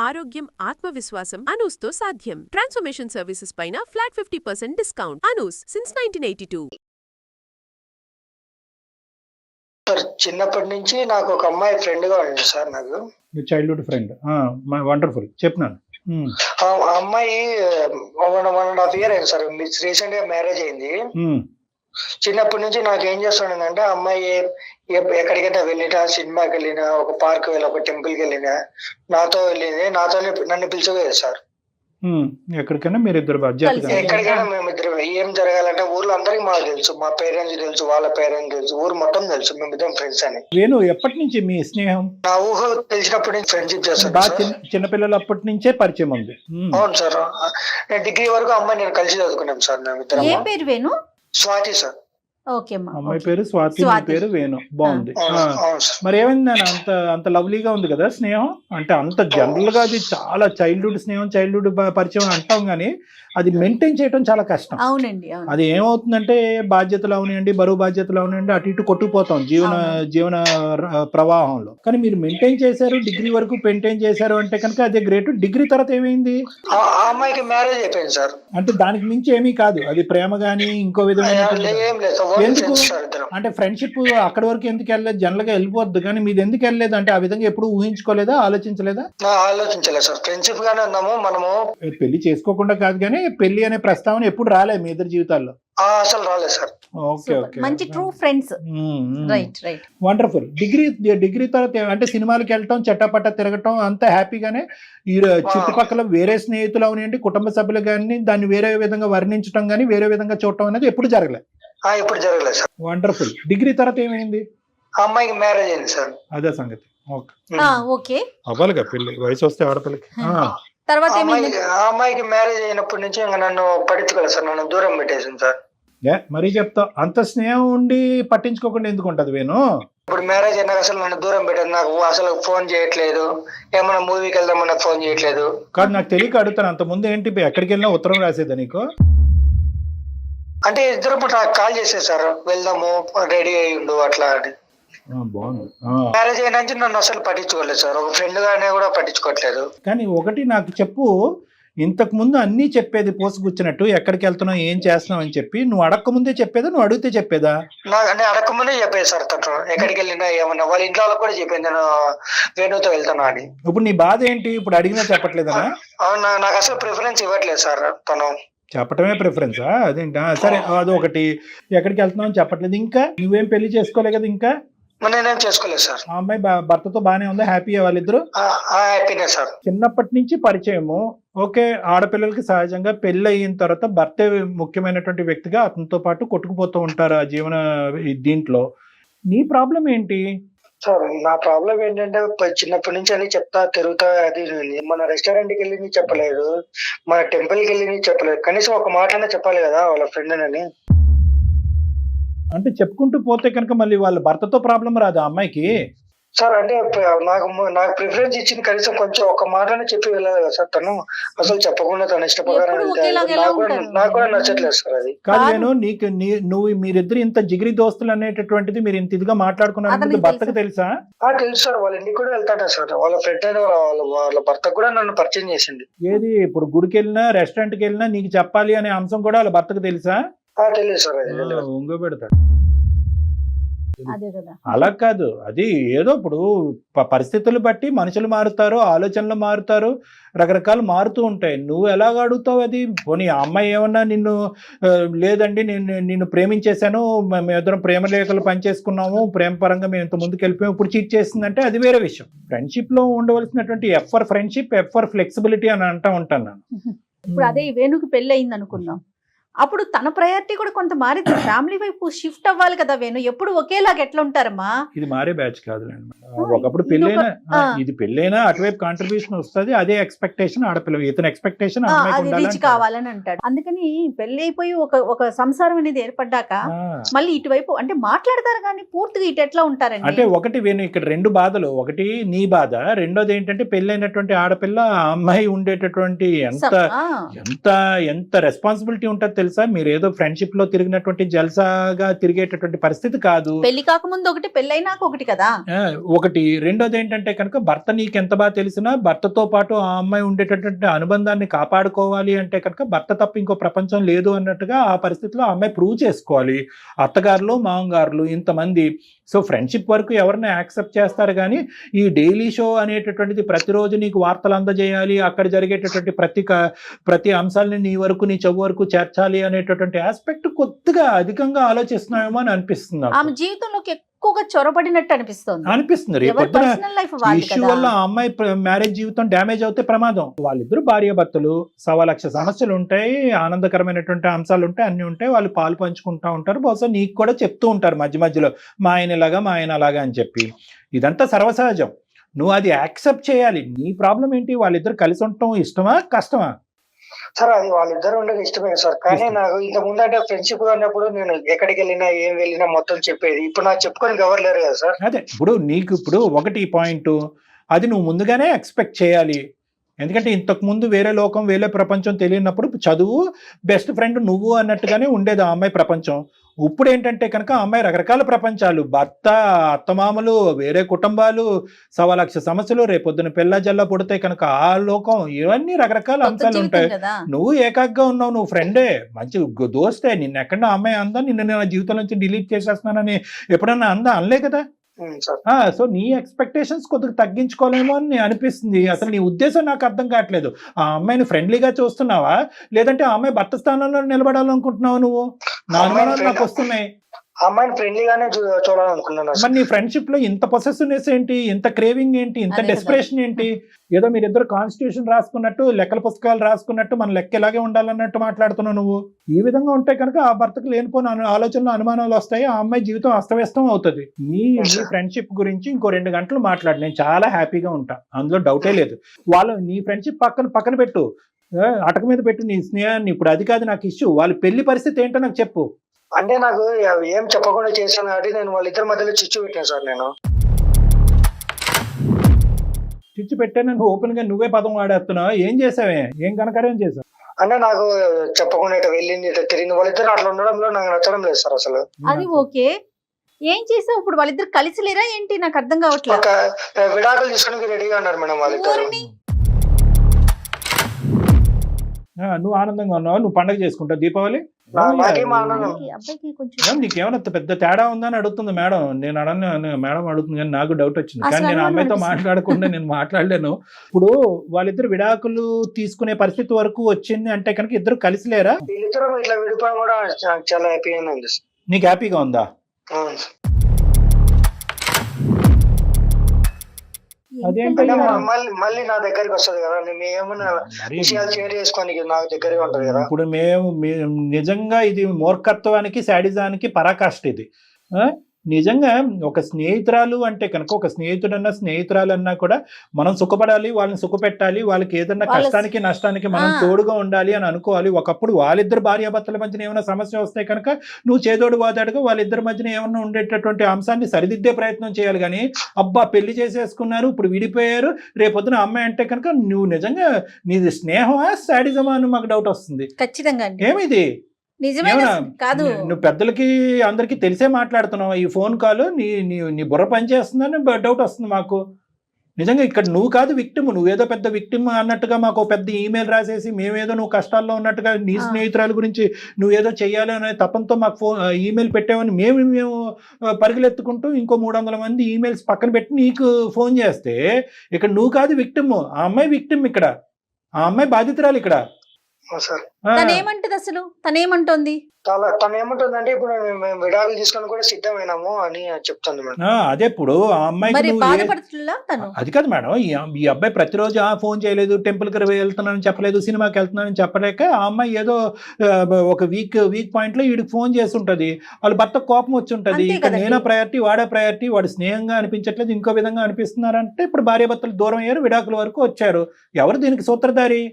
ఆరోగ్యం, ఆత్మవిశ్వాసం అనూస్తో సాధ్యం. ట్రాన్స్ఫర్మేషన్ సర్వీసెస్ పైన flat 50% discount. Anoo's since 1982. Sir చిన్నప్పటి నుంచి నాకు ఒక అమ్మాయి ఫ్రెండ్ గా ఉంది సార్. నాకు చైల్డ్హుడ్ ఫ్రెండ్. వండర్ఫుల్. చెప్పినాను. ఆ అమ్మాయి 1.5 year అయింది సార్. రీసెంట్ గా మ్యారేజ్ అయింది. చిన్నప్పటి నుంచి నాకు ఏం చేస్తుండదంటే అమ్మాయి ఎక్కడికైనా వెళ్ళినా, సినిమాకి వెళ్ళినా, ఒక పార్క్ వెళ్ళి, ఒక టెంపుల్కి వెళ్ళినా నాతో వెళ్ళింది. నాతోనే నన్ను పిలిచిపోయేది సార్. ఎక్కడికైనా మీరిద్దరు ఎక్కడికైనా మేమిద్దరం. ఏం జరగాలంటే ఊర్లో అందరికి మాకు తెలుసు, మా పేరెంట్స్ తెలుసు, వాళ్ళ పేరెంట్స్ తెలుసు, ఊరు మొత్తం తెలుసు మేమిద్దరం ఫ్రెండ్స్ అని. వేణు, ఎప్పటి నుంచి మీ స్నేహం? నా ఊహ తెలిసినప్పటి నుంచి ఫ్రెండ్షిప్ చేస్తాను. చిన్నపిల్లలు అప్పటి నుంచే పరిచయం ఉంది. అవును సార్. నేను డిగ్రీ వరకు అమ్మాయి నేను కలిసి చదువుకున్నాం సార్. మేమిద్దరం. ఏ పేరు వేణు? స్వాతి సార్. అమ్మాయి పేరు స్వాతి, మీ పేరు వేణు. బాగుంది. మరి ఏమైంది అంత అంత లవ్లీగా ఉంది కదా స్నేహం? అంటే అంత జనరల్ గా అది చాలా చైల్డ్హుడ్ స్నేహం, చైల్డ్హుడ్ పరిచయం అంటాం గానీ అది మెయింటైన్ చేయడం చాలా కష్టం. అవునండి. అది ఏమవుతుందంటే బాధ్యతలు అవనివ్వండి, బరువు బాధ్యతలు అవనివ్వండి, అటు ఇటు కొట్టుకుపోతాం జీవన ప్రవాహంలో. కానీ మీరు మెయింటైన్ చేశారు, డిగ్రీ వరకు మెయింటైన్ చేశారు అంటే కనుక అదే గ్రేట్. డిగ్రీ తర్వాత ఏమైంది? అమ్మాయికి మ్యారేజ్ అయిపోయింది సార్. అంటే దానికి మించి ఏమీ కాదు, అది ప్రేమ గానీ ఇంకో విధమైన ఎందుకు అంటే ఫ్రెండ్షిప్ అక్కడి వరకు ఎందుకు వెళ్ళలేదు? జనరల్ గా వెళ్ళిపోద్దు, కానీ మీది ఎందుకు వెళ్ళలేదు? అంటే ఆ విధంగా ఎప్పుడు ఊహించుకోలేదా, ఆలోచించలేదా? ఆలోచించలేదు సార్. ఫ్రెండ్షిప్ గానే ఉన్నాము మనము. పెళ్లి చేసుకోకుండా కాదు, కానీ పెళ్లి అనే ప్రస్తావన ఎప్పుడు రాలేదు మీ ఇద్దరు జీవితాల్లో? అసలు రాలేదు సార్. Okay okay. మంచి true friends. Right right. Wonderful. Degree తర్వాత అంటే సినిమాలకు వెళ్ళటం, చట్టపట్ట తిరగటం అంతా హ్యాపీగానే. ఈ చుట్టుపక్కల వేరే స్నేహితులు అవనండి, కుటుంబ సభ్యులు కానీ దాన్ని వేరే విధంగా వర్ణించడం కానీ వేరే విధంగా చూడటం అనేది ఎప్పుడు జరగలేదు? ఇప్పుడు జరగలేదు సార్. వండర్ఫుల్. డిగ్రీ తర్వాత ఏమైంది? అమ్మాయికి మ్యారేజ్ అయింది సార్. అదే సంగతి. ఓకే. అవ్వాలిగా పెళ్లి, వయసు వస్తే ఆడపిల్లకి. తర్వాత అమ్మాయికి మ్యారేజ్ అయినప్పటి నుంచి ఇంకా నన్ను పట్టించుకోలేదు సార్. నన్ను దూరం పెట్టేసింది సార్. మరీ చెప్తా, అంత స్నేహం ఉండి పట్టించుకోకుండా ఎందుకు ఉంటది వేణు? ఇప్పుడు మ్యారేజ్ అయినాక అసలు నన్ను దూరం పెట్టదు. నాకు అసలు ఫోన్ చేయట్లేదు. ఏమన్నా మూవీకి వెళ్దామన్నా ఫోన్ చేయట్లేదు. కాదు, నాకు తెలియక అడుగుతాను. అంత ముందు ఏంటి ఎక్కడికి వెళ్ళినా ఉత్తరం రాసేదా నీకు? అంటే ఇద్దరు నాకు కాల్ చేసేది సార్, వెళ్దాము, రెడీ అయ్యి ఉండు అట్లా అని. బాగుంది. మ్యారేజ్ అయినా నన్ను అసలు పట్టించుకోలేదు సార్. ఒక ఫ్రెండ్ గానే కూడా పట్టించుకోవట్లేదు. కానీ ఒకటి నాకు చెప్పు, ఇంతకు ముందు అన్ని చెప్పేది పోసుగుచ్చినట్టు, ఎక్కడికి వెళ్తున్నావు, ఏం చేస్తున్నావు అని చెప్పి. నువ్వు అడక్క ముందే చెప్పేదా, నువ్వు అడిగితే చెప్పేదా? నేను అడక్క ముందే చెప్పేది సార్. తను ఎక్కడికి వెళ్ళినా ఏమన్నా వాళ్ళ ఇంట్లో వాళ్ళకి కూడా చెప్పేది నేను వేణుతో వెళ్తున్నా అని. ఇప్పుడు నీ బాధ ఏంటి? ఇప్పుడు అడిగినా చెప్పట్లేదా? నాకు అసలు ప్రిఫరెన్స్ ఇవ్వట్లేదు సార్. తను చెప్పటమే ప్రిఫరెన్సా? అదేంటా? సరే, అదొకటి. ఎక్కడికి వెళ్తున్నావు అని చెప్పట్లేదు. ఇంకా నువ్వేం పెళ్లి చేసుకోలే కదా? ఇంకా నేనేం చేసుకోలేదు సార్. ఆ అమ్మాయి భర్తతో బానే ఉందా? హ్యాపీయా వాళ్ళిద్దరు? హ్యాపీనే సార్. చిన్నప్పటి నుంచి పరిచయము. ఓకే. ఆడపిల్లలకి సహజంగా పెళ్లి అయిన తర్వాత భర్తే ముఖ్యమైనటువంటి వ్యక్తిగా అతనితో పాటు కొట్టుకుపోతూ ఉంటారు ఆ జీవన దీంట్లో. నీ ప్రాబ్లం ఏంటి సార్? నా ప్రాబ్లం ఏంటంటే చిన్నప్పటి నుంచి అని చెప్తా తిరుగుతా. అది మన రెస్టారెంట్కి వెళ్ళి చెప్పలేదు, మన టెంపుల్కి వెళ్ళి చెప్పలేదు. కనీసం ఒక మాటనే చెప్పాలి కదా వాళ్ళ ఫ్రెండ్ అని. అంటే చెప్పుకుంటూ పోతే కనుక మళ్ళీ వాళ్ళ భర్తతో ప్రాబ్లం రాదు ఆ అమ్మాయికి? సార్ అంటే నాకు ప్రిఫరెన్స్ ఇచ్చింది, కనీసం కొంచెం ఒక మాటనే చెప్పి వెళ్ళాలి కదా సార్. తను అసలు చెప్పకుండా తన ఇష్టప్రకారం నాకు కూడా నచ్చట్లేదు సార్. అది కాదు నేను నువ్వు మీరిద్దరు ఇంత జిగిరి దోస్తులు అనేటటువంటిది మీరు ఇంత ఇదిగా మాట్లాడుకున్నారు భర్తకు తెలుసా? తెలుసు సార్. వాళ్ళ ఇంటికి కూడా వెళ్తాడా సార్. వాళ్ళ ఫ్రెండ్ అయిన వాళ్ళ భర్త కూడా నన్ను పరిచయం చేసింది. ఏది ఇప్పుడు గుడికి వెళ్ళినా, రెస్టారెంట్కి వెళ్ళినా నీకు చెప్పాలి అనే అంశం కూడా వాళ్ళ భర్తకు తెలుసా? తెలియదు సార్. ఉంగ పెడతాడు. అలా కాదు, అది ఏదో ఇప్పుడు పరిస్థితులు బట్టి మనుషులు మారుతారు, ఆలోచనలు మారుతారు, రకరకాలు మారుతూ ఉంటాయి. నువ్వు ఎలాగ అడుగుతావు అది? పోనీ ఆ అమ్మాయి ఏమన్నా లేదండి నిన్ను ప్రేమించేశాను, మేమిద్దరం ప్రేమ లేఖలు పనిచేసుకున్నాము, ప్రేమ పరంగా మేము ఇంత ముందుకు వెళ్ళిపోయాము, ఇప్పుడు చీట్ చేస్తుందంటే అది వేరే విషయం. ఫ్రెండ్షిప్ లో ఉండవలసినటువంటి F for friendship, F for flexibility అని అంటూ ఉంటాను నేను. ఇప్పుడు అదే వేణుకి పెళ్లి అయింది అనుకుందాం, అప్పుడు తన ప్రయారిటీ కూడా కొంత మారింది. ఫ్యామిలీ వైపు షిఫ్ట్ అవ్వాలి కదా వేణు. ఎప్పుడు ఒకేలాగా ఎట్లా ఉంటారమ్మా? ఇది మారే బ్యాచ్ కాదులేండి. ఒకప్పుడు పెళ్ళైనా ఇది పెళ్ళైనా అటువైపు కాంట్రిబ్యూషన్ వస్తుంది. అదే ఎక్స్పెక్టేషన్ ఆడపిల్ల, ఇతని ఎక్స్పెక్టేషన్ రీచ్ కావాలని అంటాడు. అందుకని పెళ్లి అయిపోయి ఒక సంసారం అనేది ఏర్పడ్డాక మళ్ళీ ఇటువైపు అంటే మాట్లాడతారు కానీ పూర్తిగా ఇటు ఎట్లా ఉంటారండి? అంటే ఒకటి వేణు ఇక్కడ రెండు బాధలు. ఒకటి నీ బాధ, రెండోది ఏంటంటే పెళ్ళైనటువంటి ఆడపిల్ల ఆ అమ్మాయి ఉండేటటువంటి ఎంత రెస్పాన్సిబిలిటీ ఉంటుంది తెలుసా, మీరు ఏదో ఫ్రెండ్షిప్ లో తిరిగినటువంటి జల్సాగా తిరిగేటటువంటి పరిస్థితి కాదు. పెళ్లి కాకముందు ఒకటి, పెళ్ళైనాక ఒకటి కదా. ఒకటి. రెండోది ఏంటంటే కనుక భర్త నీకు ఎంత బాగా తెలిసినా భర్తతో పాటు ఆ అమ్మాయి ఉండేటటువంటి అనుబంధాన్ని కాపాడుకోవాలి అంటే కనుక భర్త తప్ప ఇంకో ప్రపంచం లేదు అన్నట్టుగా ఆ పరిస్థితిలో ఆ అమ్మాయి ప్రూవ్ చేసుకోవాలి. అత్తగారులు మామగారులు ఇంతమంది. సో ఫ్రెండ్షిప్ వరకు ఎవరిని యాక్సెప్ట్ చేస్తారు కానీ ఈ డైలీ షో అనేటటువంటిది ప్రతిరోజు నీకు వార్తలు అందజేయాలి, అక్కడ జరిగేటటువంటి ప్రతి అంశాలని నీ వరకు, నీ చెవు వరకు చేర్చాలి అనేటటువంటి ఆస్పెక్ట్ కొద్దిగా అధికంగా ఆలోచిస్తున్నామేమో అని అనిపిస్తుంది. ఆమె జీవితంలోకి ఎక్కువగా చొరబడినట్టు అనిపిస్తుంది. రేపు ఇష్యూ వల్ల ఆ అమ్మాయి మ్యారేజ్ జీవితం డ్యామేజ్ అవుతే ప్రమాదం. వాళ్ళిద్దరు భార్యాభర్తలు, 1,00,000 సమస్యలు ఉంటాయి, ఆనందకరమైనటువంటి అంశాలు ఉంటాయి, అన్ని ఉంటాయి. వాళ్ళు పాలు పంచుకుంటా ఉంటారు. బహుశా నీకు కూడా చెప్తూ ఉంటారు మధ్య మధ్యలో మా ఆయన ఇలాగా మా ఆయన అలాగా అని చెప్పి. ఇదంతా సర్వసహజం. నువ్వు అది యాక్సెప్ట్ చేయాలి. నీ ప్రాబ్లం ఏంటి? వాళ్ళిద్దరు కలిసి ఉండటం ఇష్టమా కష్టమా? సార్ అది వాళ్ళిద్దరు ఉండేది ఇష్టమే సార్. కానీ నాకు ఇంత ముందు అంటే ఫ్రెండ్షిప్ అన్నప్పుడు నేను ఎక్కడికి వెళ్ళినా ఏం వెళ్ళినా మొత్తం చెప్పేది. ఇప్పుడు నాకు చెప్పుకొని ఎవరు లేరు కదా సార్. అదే ఇప్పుడు నీకు ఇప్పుడు ఒకటి పాయింట్, అది నువ్వు ముందుగానే ఎక్స్పెక్ట్ చేయాలి. ఎందుకంటే ఇంతకు ముందు వేరే లోకం వేరే ప్రపంచం తెలియనప్పుడు చదువు, బెస్ట్ ఫ్రెండ్ నువ్వు అన్నట్టుగానే ఉండేది ఆ అమ్మాయి ప్రపంచం. ఇప్పుడు ఏంటంటే కనుక ఆ అమ్మాయి రకరకాల ప్రపంచాలు, భర్త, అత్తమామలు, వేరే కుటుంబాలు, 1,00,000 సమస్యలు, రేపొద్దున పిల్ల జల్ల పుడితే కనుక ఆ లోకం, ఇవన్నీ రకరకాల అంశాలు ఉంటాయి. నువ్వు ఏకాగ్గా ఉన్నావు, నువ్వు ఫ్రెండే, మంచి దోస్తే. నిన్న ఎక్కడ అమ్మాయి అందా నిన్న నా జీవితం నుంచి డిలీట్ చేసేస్తున్నానని ఎప్పుడన్నా అనలే కదా. సో నీ ఎక్స్పెక్టేషన్స్ కొద్దిగా తగ్గించుకోలేమో అని అనిపిస్తుంది. అసలు నీ ఉద్దేశం నాకు అర్థం కావట్లేదు. ఆ అమ్మాయిని ఫ్రెండ్లీగా చూస్తున్నావా, లేదంటే ఆ అమ్మాయి భర్త స్థానంలో నిలబడాలనుకుంటున్నావు? నువ్వు నా అనుమానాలు నాకు వస్తున్నాయి. అమ్మాయిని ఫ్రెండ్లీగానే చూడాలనుకున్నాను. మరి నీ ఫ్రెండ్షిప్ లో ఇంత పొసెసివ్నెస్ ఏంటి, ఇంత క్రేవింగ్ ఏంటి, ఇంత డెస్పరేషన్ ఏంటి? ఏదో మీరిద్దరు కాన్స్టిట్యూషన్ రాసుకున్నట్టు, లెక్కల పుస్తకాలు రాసుకున్నట్టు మన లెక్క ఇలాగే ఉండాలన్నట్టు మాట్లాడుతున్నావు నువ్వు. ఈ విధంగా ఉంటే కనుక ఆ భర్తకు లేనిపోయిన ఆలోచనలు, అనుమానాలు వస్తాయి. ఆ అమ్మాయి జీవితం అస్తవ్యస్తం అవుతుంది. నీ ఫ్రెండ్షిప్ గురించి ఇంకో 2 గంటలు మాట్లాడు, నేను చాలా హ్యాపీగా ఉంటా, అందులో డౌటే లేదు. వాళ్ళు నీ ఫ్రెండ్షిప్ పక్కన పెట్టు, అటక మీద పెట్టు నీ స్నేహాన్ని. ఇప్పుడు అది కాదు నాకు ఇష్యూ. వాళ్ళ పెళ్లి పరిస్థితి ఏంటో నాకు చెప్పు. అంటే నాకు ఏం చెప్పకుండా చేశాను కాబట్టి నేను వాళ్ళిద్దరి మధ్యలో చిచ్చు పెట్టాను సార్. నేను చిచ్చు పెట్టాను, నువ్వు ఓపెన్ గా నువ్వే పదం వాడేస్తున్నావు. ఏం చేసావే, ఏం కనకార్యం చేసావు? అంటే నాకు చెప్పకుండా ఇట్లా వెళ్ళింది, ఇట్లా తిరిగింది. వాళ్ళిద్దరు అట్లా ఉండడంలో నాకు నచ్చడం లేదు సార్ అసలు. అది ఓకే, ఏం చేసావు? ఇప్పుడు వాళ్ళిద్దరు కలిసి లేరా ఏంటి? నాకు అర్థం కావట్లేదు. ఒక విడాకులు తీసుకోవడానికి రెడీగా ఉన్నారు మేడం వాళ్ళిద్దరు. నువ్వు ఆనందంగా ఉన్నావు, నువ్వు పండగ చేసుకుంటావు దీపావళి. నీకేమైనా పెద్ద తేడా ఉందని అడుగుతుంది మేడం. నేను మేడం అడుగుతుంది కానీ నాకు డౌట్ వచ్చింది. కానీ నేను అమ్మాయితో మాట్లాడకుండా నేను మాట్లాడలేను. ఇప్పుడు వాళ్ళిద్దరు విడాకులు తీసుకునే పరిస్థితి వరకు వచ్చింది అంటే కనుక ఇద్దరు కలిసి లేరా? వీళ్ళిద్దరు ఇట్లా విడిపోవడం కూడా చాలా హ్యాపీగా ఉంది. నీకు హ్యాపీగా ఉందా? మళ్ళీ నా దగ్గరికి వస్తుంది కదా, ఏమన్నా విషయాలు షేర్ చేసుకోనికి నాకు దగ్గరగా ఉంటది కదా. ఇప్పుడు మేము నిజంగా ఇది మూర్ఖత్వానికి, శాడిజానికి పరాకాష్ట ఇది. నిజంగా ఒక స్నేహితురాలు అంటే కనుక, ఒక స్నేహితుడన్నా స్నేహితురాలు అన్నా కూడా మనం సుఖపడాలి, వాళ్ళని సుఖపెట్టాలి, వాళ్ళకి ఏదన్నా కష్టానికి నష్టానికి మనం తోడుగా ఉండాలి అని అనుకోవాలి. ఒకప్పుడు వాళ్ళిద్దరు భార్యాభర్తల మధ్యన ఏమైనా సమస్య వస్తే కనుక నువ్వు చేదోడు వాదాడుగా వాళ్ళిద్దరి మధ్యన ఏమన్నా ఉండేటటువంటి అంశాన్ని సరిదిద్దే ప్రయత్నం చేయాలి. కానీ అబ్బా పెళ్లి చేసేసుకున్నారు, ఇప్పుడు విడిపోయారు, రేపొద్దున అమ్మాయి అంటే కనుక నువ్వు నిజంగా నీది స్నేహమా శాడిజమా అని మాకు డౌట్ వస్తుంది. ఖచ్చితంగా ఏమిది కాదు, నువ్వు పెద్దలకి అందరికి తెలిసే మాట్లాడుతున్నావు. ఈ ఫోన్ కాల్ నీ బుర్ర పనిచేస్తుందని డౌట్ వస్తుంది మాకు. నిజంగా ఇక్కడ నువ్వు కాదు విక్టిమ్, నువ్వేదో పెద్ద విక్టిమ్ అన్నట్టుగా మాకు పెద్ద ఈమెయిల్ రాసేసి మేమేదో నువ్వు కష్టాల్లో ఉన్నట్టుగా నీ స్నేహితురాల గురించి నువ్వేదో చెయ్యాలి అనే తపంతో మాకు ఈమెయిల్ పెట్టామని మేము పరిగెత్తుకుంటూ ఇంకో 300 మంది ఈమెయిల్స్ పక్కన పెట్టి నీకు ఫోన్ చేస్తే ఇక్కడ నువ్వు కాదు విక్టిమ్, ఆ అమ్మాయి విక్టిమ్. ఇక్కడ ఆ అమ్మాయి బాధితురాలు. ఇక్కడ తనేమంటది అసలు? తనేమంటోంది? తను ఏమంటుందంటే ఇప్పుడు మేము విడాకులు తీసుకొని కూడా సిద్ధమైనాము అని చెప్తుంది మేడం. అదే ఇప్పుడు ఆ అమ్మాయి అది కాదు మేడం, ఈ అబ్బాయి ప్రతిరోజు ఫోన్ చేయలేదు, టెంపుల్ కి వెళ్తున్నానని చెప్పలేదు, సినిమాకి వెళ్తున్నానని చెప్పలేక ఆ అమ్మాయి ఏదో ఒక వీక్ పాయింట్ లో వీడికి ఫోన్ చేసి ఉంటది. వాళ్ళ భర్త కోపం వచ్చి ఉంటది. ఇక నేనా ప్రయారిటీ, వాడే ప్రయారిటీ, వాడు స్నేహంగా అనిపించట్లేదు, ఇంకో విధంగా అనిపిస్తున్నారంటే ఇప్పుడు భార్యాభర్తలు దూరం అయ్యారు, విడాకుల వరకు వచ్చారు. ఎవరు దీనికి సూత్రధారి?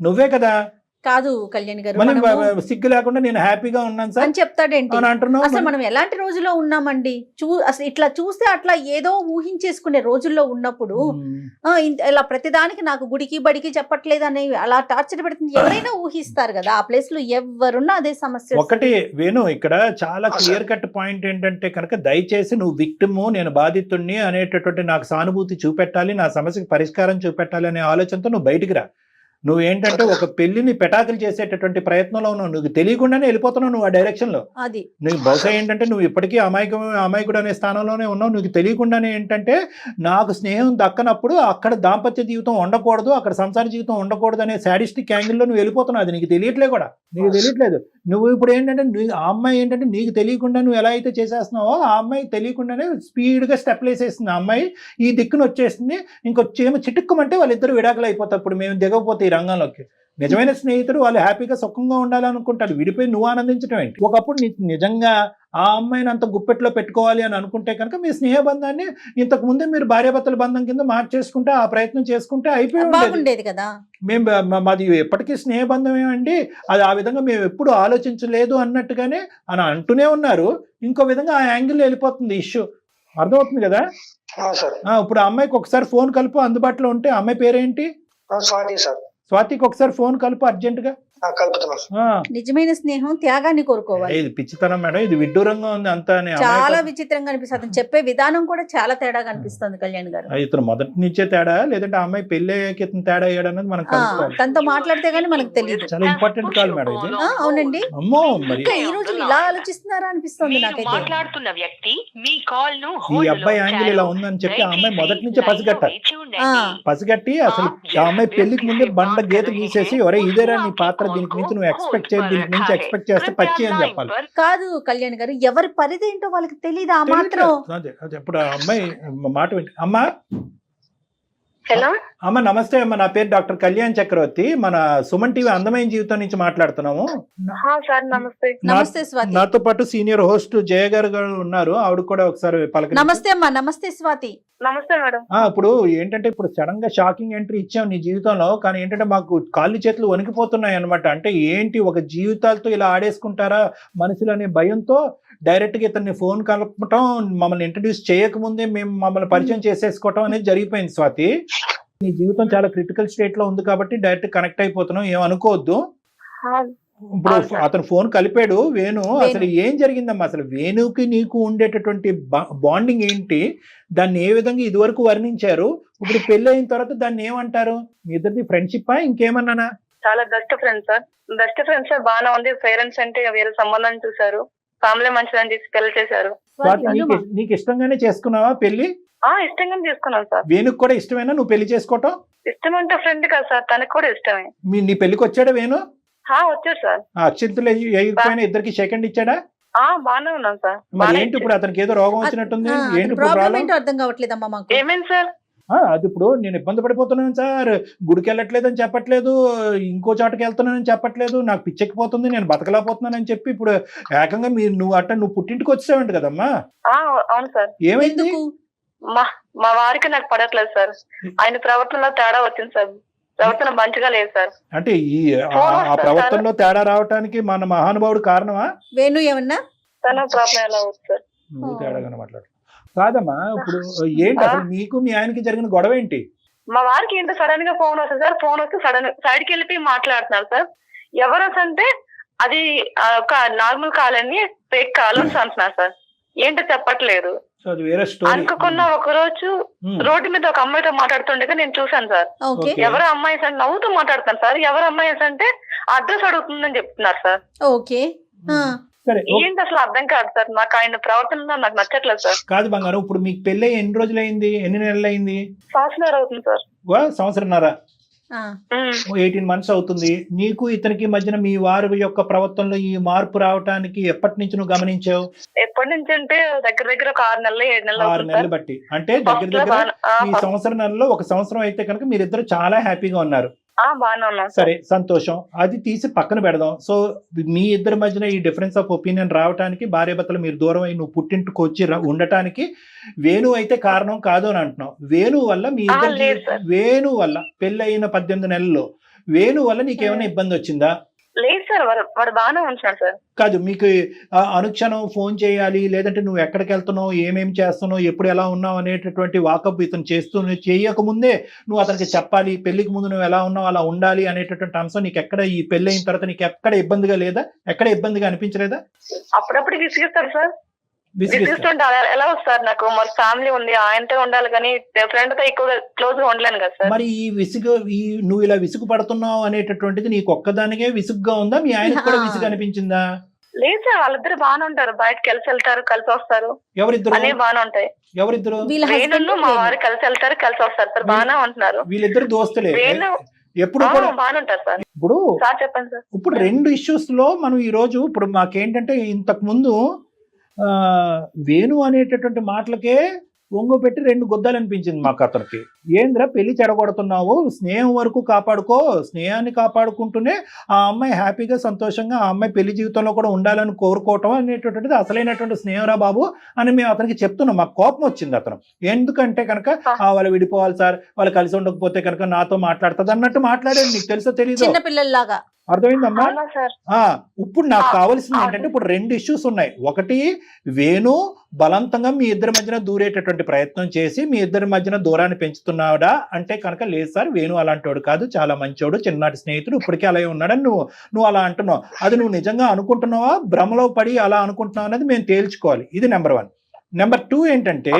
నువ్వే కదా. కాదు కళ్యాణ్ గారు మళ్ళీ మనము సిగ్గు లేకుండా నేను హ్యాపీగా ఉన్నాను సార్ అని చెప్తాడేంటి అని అంటున్నావు. అసలు మనం ఎలాంటి రోజుల్లో ఉన్నామండి? అసలు ఇట్లా చూస్తే అట్లా ఏదో ఊహించేసుకునే రోజుల్లో ఉన్నప్పుడు ఇలా ప్రతిదానికి నాకు గుడికి బడికి చెప్పట్లేదు అని అలా టార్చర్ పెడుతుంది ఎవరైనా ఊహిస్తారు కదా. ఆ ప్లేస్ లో ఎవరున్నా అదే సమస్య. ఒకటి వేణు, ఇక్కడ చాలా క్లియర్ కట్ పాయింట్ ఏంటంటే కనుక దయచేసి నువ్వు విక్టిము, నేను బాధితుడిని అనేటటువంటి నాకు సానుభూతి చూపెట్టాలి, నా సమస్యకి పరిష్కారం చూపెట్టాలి అనే ఆలోచనతో నువ్వు బయటికి రా. నువ్వు ఏంటంటే ఒక పెళ్లిని పెటాకులు చేసేటటువంటి ప్రయత్నంలో ఉన్నావు, నువ్వు తెలియకుండానే వెళ్ళిపోతున్నావు నువ్వు ఆ డైరెక్షన్ లో. అది నువ్వు బహుశా ఏంటంటే నువ్వు ఇప్పటికీ అమాయకుడు అనే స్థానంలోనే ఉన్నావు. నువ్వు తెలియకుండానే ఏంటంటే నాకు స్నేహం దక్కనప్పుడు అక్కడ దాంపత్య జీవితం ఉండకూడదు, అక్కడ సంసార జీవితం ఉండకూడదు అనే సాడిస్టిక్ యాంగిల్లో నువ్వు వెళ్ళిపోతున్నావు. అది నీకు తెలియట్లే కూడా, నీకు తెలియట్లేదు. నువ్వు ఇప్పుడు ఏంటంటే ఆ అమ్మాయి ఏంటంటే నీకు తెలియకుండా నువ్వు ఎలా అయితే చేసేస్తున్నావో ఆ అమ్మాయి తెలియకుండానే స్పీడ్గా స్టెప్లు వేసేస్తుంది. ఆ అమ్మాయి ఈ దిక్కును వచ్చేస్తుంది, ఇంకొచ్చేమో చిటుక్కుమంటే వాళ్ళిద్దరు విడాకులు అయిపోతారు. ఇప్పుడు మేము దిగకపోతే ఈ రంగంలోకి నిజమైన స్నేహితుడు వాళ్ళు హ్యాపీగా సుఖంగా ఉండాలనుకుంటారు. విడిపోయి నువ్వు ఆనందించడం ఏంటి? ఒకప్పుడు నిజంగా ఆ అమ్మాయిని అంత గుప్పెట్లో పెట్టుకోవాలి అని అనుకుంటే కనుక మీ స్నేహబంధాన్ని ఇంతకు ముందే మీరు భార్యాభర్తల బంధం కింద మార్చేసుకుంటే ఆ ప్రయత్నం చేసుకుంటే బాగుండేది కదా. మేము మాది ఎప్పటికీ స్నేహబంధం ఏమండి, అది ఆ విధంగా మేము ఎప్పుడు ఆలోచించలేదు అన్నట్టుగానే అని అంటూనే ఉన్నారు. ఇంకో విధంగా ఆ యాంగిల్ వెళ్ళిపోతుంది ఇష్యూ. అర్థమవుతుంది కదా. ఇప్పుడు ఆ అమ్మాయికి ఒకసారి ఫోన్ కలుపు, అందుబాటులో ఉంటే. అమ్మాయి పేరేంటి? స్వాతికి ఒకసారి ఫోన్ కలుపు అర్జెంట్ గా. నిజమైన స్నేహం త్యాగాన్ని కోరుకోవాలి. ఇది పిచ్చితనం మేడం, ఇది విడ్డూరంగా ఉంది అంతా. చాలా విచిత్రంగా అనిపిస్తుంది. అతను చెప్పే విధానం కూడా చాలా తేడా కనిపిస్తుంది కళ్యాణ్ గారు. ఇతను మొదటి నుంచే తేడా, లేదంటే ఆ అమ్మాయి పెళ్లి అయ్యాక ఇతను తేడా అయ్యాడు అన్నది మనకు తనతో మాట్లాడితే గానీ మనకు తెలియదు. చాలా ఇంపార్టెంట్ కాల్ మేడం ఇది. అవునండి. అమ్మో, మరి ఈ రోజు ఇలా ఆలోచిస్తున్నారా అనిపిస్తుంది నాకైతే. మాట్లాడుతున్న వ్యక్తి మీ కాల్ ను ఈ అబ్బాయి యాంగిల్ ఇలా ఉందని చెప్పి ఆ అమ్మాయి మొదటి నుంచే పసిగట్టి అసలు ఆ అమ్మాయి పెళ్లికి ముందే బండ గీత గీసేసి ఒరే ఇదేరా నీ పాత్ర, దీనికి మించి నువ్వు ఎక్స్పెక్ట్ చేయాలి, దీనికి మించి ఎక్స్పెక్ట్ చేస్తే పచ్చి అని చెప్పాలి. కాదు కళ్యాణ్ గారు, ఎవరి పరిధి ఏంటో వాళ్ళకి తెలియదు ఆ మాత్రం. అదే ఇప్పుడు ఆ అమ్మాయి మాట వింటే. అమ్మా హలో అమ్మ నమస్తే అమ్మ, నా పేరు డాక్టర్ కళ్యాణ్ చక్రవర్తి, మన సుమన్ టీవీ అందమైన జీవితం నుంచి మాట్లాడుతున్నాము. నమస్తే స్వాతి. నాతో పాటు సీనియర్ హోస్ట్ జయ గారు ఉన్నారు, ఆవిడ కూడా ఒకసారి పలక. నమస్తే అమ్మా. నమస్తే స్వాతి. నమస్తే మేడం. ఇప్పుడు ఏంటంటే ఇప్పుడు సడన్ గా షాకింగ్ ఎంట్రీ ఇచ్చాం నీ జీవితంలో, కానీ ఏంటంటే మాకు కాళ్ళు చేతులు వణికిపోతున్నాయి అనమాట. అంటే ఏంటి, ఒక జీవితాలతో ఇలా ఆడేసుకుంటారా మనుషులు అనే భయంతో డైరెక్ట్ గా ఇతన్ని ఫోన్ కలపటం, మమ్మల్ని ఇంట్రడ్యూస్ చేయకముందే మేము మమ్మల్ని పరిచయం చేసేసుకోవటం అనేది జరిగిపోయింది. స్వాతి, నీ జీవితం చాలా క్రిటికల్ స్టేట్ లో ఉంది కాబట్టి డైరెక్ట్ కనెక్ట్ అయిపోతున్నాం, ఏమనుకోవద్దు. ఇప్పుడు అతను ఫోన్ కలిపాడు వేణు, అసలు ఏం జరిగిందమ్మా? అసలు వేణుకి నీకు ఉండేటటువంటి బాండింగ్ ఏంటి, దాన్ని ఏ విధంగా ఇదివరకు వర్ణించారు, ఇప్పుడు పెళ్లి అయిన తర్వాత దాన్ని ఏమంటారు? మీ ఇద్దరిది ఫ్రెండ్షిప్ ఇంకేమన్నానా? చాలా best friends sir. Best friends బాగానే ఉంది. పేరెంట్స్ అంటే వేరే సంబంధాన్ని చూసారు, ఫ్యామిలీ మంచిదని చెప్పి పెళ్లి చేశారు. నీకు ఇష్టంగానే చేసుకున్నావా పెళ్లి? ఇష్టంగానే చేసుకున్నాను సార్. వేణుకు కూడా ఇష్టమేనా నువ్వు పెళ్లి చేసుకోవటం? ఇష్టం అంటే ఫ్రెండ్ కదా సార్, తనకు కూడా ఇష్టమే. నీ పెళ్లికి వచ్చాడా వేణు? వచ్చారు సార్. అక్షింతలు వేయకపోయినా ఇద్దరికి సెకండ్ ఇచ్చాడా? బాగానే ఉన్నాను సార్. మరి ఏంటి ఇప్పుడు అతనికి ఏదో రోగం వచ్చినట్టుంది, ఏంటి అర్థం కావట్లేదమ్మా మాకు. ఏమైంది సార్? అది ఇప్పుడు నేను ఇబ్బంది పడిపోతున్నాను సార్, గుడికి వెళ్ళట్లేదని చెప్పట్లేదు, ఇంకో చోటకి వెళ్తున్నానని చెప్పట్లేదు, నాకు పిచ్చెక్కిపోతుంది, నేను బతకలేకపోతున్నానని చెప్పి ఇప్పుడు ఏకంగా నువ్వు పుట్టింటికి వచ్చావంట కదమ్మా? అవును సార్. ఏమైంది? మా వారికి నాకు పడట్లేదు సార్, ఆయన ప్రవర్తనలో తేడా వచ్చింది సార్, ప్రవర్తన మంచిగా లేదు సార్. అంటే ఆ ప్రవర్తనలో తేడా రావడానికి మన మహానుభావుడు కారణమా? వేణు ఏమన్నా తన ప్రాబ్లం ఎలా అవుతుంది సార్? నువ్వు తేడాగానే మాట్లాడు. కాదమ్మా, ఇప్పుడు ఏంటి అసలు మీకు మీ ఆయనకి జరిగిన గొడవ ఏంటి? మా వారికి ఏంటో సడన్ గా ఫోన్ వస్తుంది సార్, ఫోన్ వస్తే సడన్ సైడ్ కి వెళ్ళిపోయి మాట్లాడుతున్నారు సార్. ఎవరు అంటే అది ఒక నార్మల్ కాల్ అని ఫేక్ కాల్ అని అంటున్నారు సార్, ఏంటో చెప్పట్లేదు. అనుకోకుండా ఒక రోజు రోడ్డు మీద ఒక అమ్మాయితో మాట్లాడుతుండగా నేను చూసాను సార్. ఎవరు అమ్మాయి సార్ నవ్వుతూ మాట్లాడుతాను సార్, ఎవరు అమ్మాయి అంటే అడ్రస్ అడుగుతుందని చెప్తున్నారు సార్. ఓకే, ఏంటి అసలు అర్థం కాదు సార్, నాకు ఆయన ప్రవర్తన నాకు నచ్చట్లేదు సార్. కాదు బంగారం, ఇప్పుడు మీకు పెళ్ళి ఎన్ని రోజులు అయింది, ఎన్ని నెలలు అయింది? సంవత్సరం అవుతుంది సార్. సంవత్సరంన్నర, 18 months అవుతుంది. నీకు ఇతనికి మధ్యన మీ వారి యొక్క ప్రవర్తనలో ఈ మార్పు రావటానికి ఎప్పటి నుంచి నువ్వు గమనించావు? ఎప్పటి నుంచి అంటే దగ్గర దగ్గర ఒక 6 నెలలు 7 నెలలు. 6 నెలలు బట్టి అంటే దగ్గర దగ్గర ఈ సంవత్సరం నెలలో 1 సంవత్సరం అయితే కనుక మీరిద్దరు చాలా హ్యాపీగా ఉన్నారు. బాగానే ఉన్నాను సార్. సరే, సంతోషం. అది తీసి పక్కన పెడదాం. సో మీ ఇద్దరి మధ్యన ఈ డిఫరెన్స్ ఆఫ్ ఒపీనియన్ రావడానికి, భార్యాభర్తలు మీరు దూరం అయి నువ్వు పుట్టింటికి వచ్చి ఉండటానికి వేణు అయితే కారణం కాదు అని అంటున్నావు. వేణు వల్ల మీ ఇద్దరు లేదు సార్. వేణు వల్ల పెళ్ళి అయిన 18 నెలల్లో వేణు వల్ల నీకేమైనా ఇబ్బంది వచ్చిందా? లేదు సార్, వాడు బాగానే ఉంటున్నాడు సార్. కాదు, మీకు అనుక్షణం ఫోన్ చేయాలి, లేదంటే నువ్వు ఎక్కడికి వెళ్తున్నావు, ఏమేమి చేస్తున్నావు, ఎప్పుడు ఎలా ఉన్నావు అనేటటువంటి వాకప్ ఇతను చేయకముందే నువ్వు అతనికి చెప్పాలి. పెళ్లికి ముందు నువ్వు ఎలా ఉన్నావు అలా ఉండాలి అనేటటువంటి అంశం నీకు ఎక్కడ, ఈ పెళ్లి అయిన తర్వాత నీకు ఎక్కడ ఇబ్బందిగా లేదా? ఎక్కడ ఇబ్బందిగా అనిపించలేదా? అప్పుడప్పుడు విసిగిస్తాడు సార్. విసిగిస్తా. విసిగిస్తుంటే ఎలా వస్తారు? నాకు మరి ఫ్యామిలీ ఉంది, ఆయనతో ఉండాలి, కానీ ఫ్రెండ్ తో ఎక్కువగా క్లోజ్ గా ఉండలేను కదా సార్. మరి ఈ నువ్వు ఇలా విసుగు పడుతున్నావు అనేటటువంటిది నీకు ఒక్కదానికే విసుగ్గా ఉందా? మీ ఆయనకు కూడా విసుగు అనిపించిందా? లేదు సార్, వాళ్ళిద్దరు బాగానే ఉంటారు. బయట కలిసి వెళ్తారు, కలిసి వస్తారు, ఎవరిద్దరు? అనే బాగానే ఉంటాయి. ఎవరిద్దరు? వేణు మా వారు కలిసి వెళ్తారు, కలిసి వస్తారు సార్, బాగానే ఉంటున్నారు. వీళ్ళిద్దరు దోస్తులే వేణు ఎప్పుడు కూడా బాగానే ఉంటారు సార్. ఇప్పుడు సార్ చెప్పండి సార్. ఇప్పుడు 2 ఇష్యూస్ లో మనం ఈ రోజు ఇప్పుడు మాకేంటంటే ఇంతకు ముందు వేణు అనేటటువంటి మాటలకే ఒంగో పెట్టి 2 గుద్దాలు అనిపించింది మాకు అతనికి. ఏంద్రా పెళ్లి చెడగొడుతున్నావు, స్నేహం వరకు కాపాడుకో, స్నేహాన్ని కాపాడుకుంటూనే ఆ అమ్మాయి హ్యాపీగా సంతోషంగా ఆ అమ్మాయి పెళ్లి జీవితంలో కూడా ఉండాలని కోరుకోవటం అనేటటువంటిది అసలైనటువంటి స్నేహంరా బాబు అని మేము అతనికి చెప్తున్నాం. మాకు కోపం వచ్చింది అతను. ఎందుకంటే కనుక వాళ్ళు విడిపోవాలి సార్, వాళ్ళు కలిసి ఉండకపోతే కనుక నాతో మాట్లాడుతుంది అన్నట్టు మాట్లాడాడు. నీకు తెలుసో తెలీదు, చిన్నపిల్లల్లాగా. అర్థమైందమ్మా? సార్ ఇప్పుడు నాకు కావాల్సింది ఏంటంటే ఇప్పుడు 2 ఇష్యూస్ ఉన్నాయి. ఒకటి, వేణు బలవంతంగా మీ ఇద్దరి మధ్యన దూరేటటువంటి ప్రయత్నం చేసి మీ ఇద్దరి మధ్యన దూరాన్ని పెంచుతున్నాడా అంటే కనుక లేదు సార్, వేణు అలాంటోడు కాదు, చాలా మంచోడు, చిన్ననాటి స్నేహితుడు, ఇప్పటికే అలాగే ఉన్నాడని నువ్వు అలా అంటున్నావు. అది నువ్వు నిజంగా అనుకుంటున్నావా, భ్రమలో పడి అలా అనుకుంటున్నావు అనేది మేము తేల్చుకోవాలి. ఇది నెంబర్ 1. నెంబర్ 2 ఏంటంటే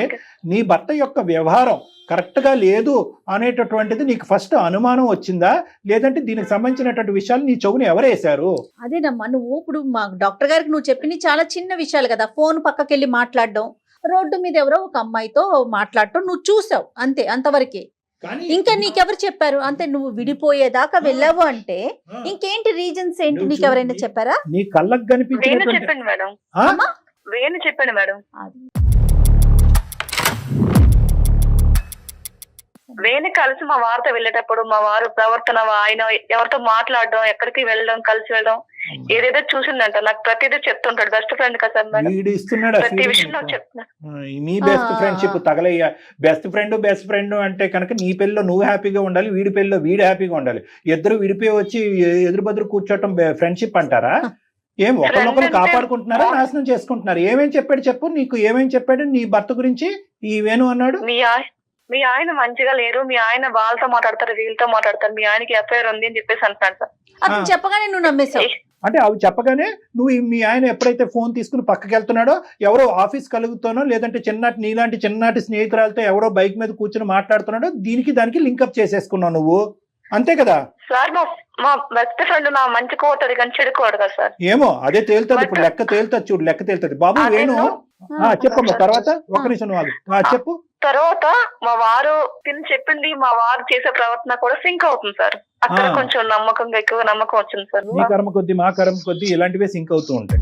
నీ భర్త యొక్క వ్యవహారం కరెక్ట్ గా లేదు అనేటటువంటిది నీకు ఫస్ట్ అనుమానం వచ్చిందా, లేదంటే దీనికి సంబంధించినటువంటి విషయాలు నీ చెవుని ఎవరేశారు? అదేనమ్మా, నువ్వు ఇప్పుడు మా డాక్టర్ గారికి నువ్వు చెప్పింది చాలా చిన్న విషయాలు కదా. ఫోన్ పక్కకెళ్ళి మాట్లాడడం, రోడ్డు మీద ఎవరో ఒక అమ్మాయితో మాట్లాడటం నువ్వు చూసావు, అంతే, అంతవరకే. ఇంకా నీకెవరు చెప్పారు? అంతే, నువ్వు విడిపోయేదాకా వెళ్ళావు అంటే ఇంకేంటి రీజన్స్ ఏంటి, నీకెవరైనా చెప్పారా? నీ కళ్ళకు కనిపించినటువంటి చెప్పండి మేడం. వేణు చెప్పండి మేడం. వేణు కలిసి మా వారితో వెళ్ళేటప్పుడు మా వారు ప్రవర్తన, ఆయన ఎవరితో మాట్లాడడం, ఎక్కడికి వెళ్ళడం, కలిసి వెళ్ళడం ఏదేదో చూసిందంట. నాకు ప్రతిదీ చెప్తుంటాడు. బెస్ట్ ఫ్రెండ్ కదా మేడం, ప్రతి విషయం నాకు చెప్తున్నాడు. నీ బెస్ట్ ఫ్రెండ్షిప్ తగలయ్యా. బెస్ట్ ఫ్రెండ్ అంటే కనుక నీ పెళ్ళిలో నువ్వు హ్యాపీగా ఉండాలి, వీడి పెళ్ళిలో వీడు హ్యాపీగా ఉండాలి. ఇద్దరు విడిపోయి వచ్చి ఎదురు బదురు కూర్చోవటం ఫ్రెండ్షిప్ అంటారా? ఏం ఒకరినొకరు కాపాడుకుంటున్నారా, నాశనం చేసుకుంటున్నారు? ఏమేం చెప్పాడు చెప్పు, నీకు ఏమేం చెప్పాడు నీ భర్త గురించి ఈ వేణు అన్నాడు? మీ ఆయన మంచిగా లేరు, మీ ఆయన వాళ్ళతో మాట్లాడతారు, వీళ్ళతో మాట్లాడతారు, మీ ఆయనకి ఎఫ్ఐఆర్ ఉంది అని చెప్పేసి అంటున్నాడు సార్. అది చెప్పగానే నువ్వు నమ్మేశావు? అంటే అవి చెప్పగానే నువ్వు మీ ఆయన ఎప్పుడైతే ఫోన్ తీసుకుని పక్కకి వెళ్తున్నాడో, ఎవరో ఆఫీస్ కలుగుతానో లేదంటే నీలాంటి చిన్ననాటి స్నేహితురాలతో ఎవరో బైక్ మీద కూర్చొని మాట్లాడుతున్నాడో దానికి లింకప్ చేసేసుకున్నావు నువ్వు, అంతే కదా సార్? మా బెస్ట్ ఫ్రెండ్ నా మంచి కోటది కానీ చెడుకోడు కదా సార్. ఏమో అదే తేలుతుంది ఇప్పుడు, లెక్క తేలుతుంది చూడు, లెక్క తేలుతుంది. బాబు వేణు చెప్పమ్మా, తర్వాత ఒక నిమిషం చెప్పు. తర్వాత మా వారు తిని చెప్పింది, మా వారు చేసే ప్రవర్తన కూడా సింక్ అవుతుంది సార్. అక్కడ కొంచెం ఎక్కువ నమ్మకం వచ్చింది సార్. మీ కర్మ కొద్ది మా కర్మ కొద్ది ఇలాంటివే సింక్ అవుతూ ఉంటాయి.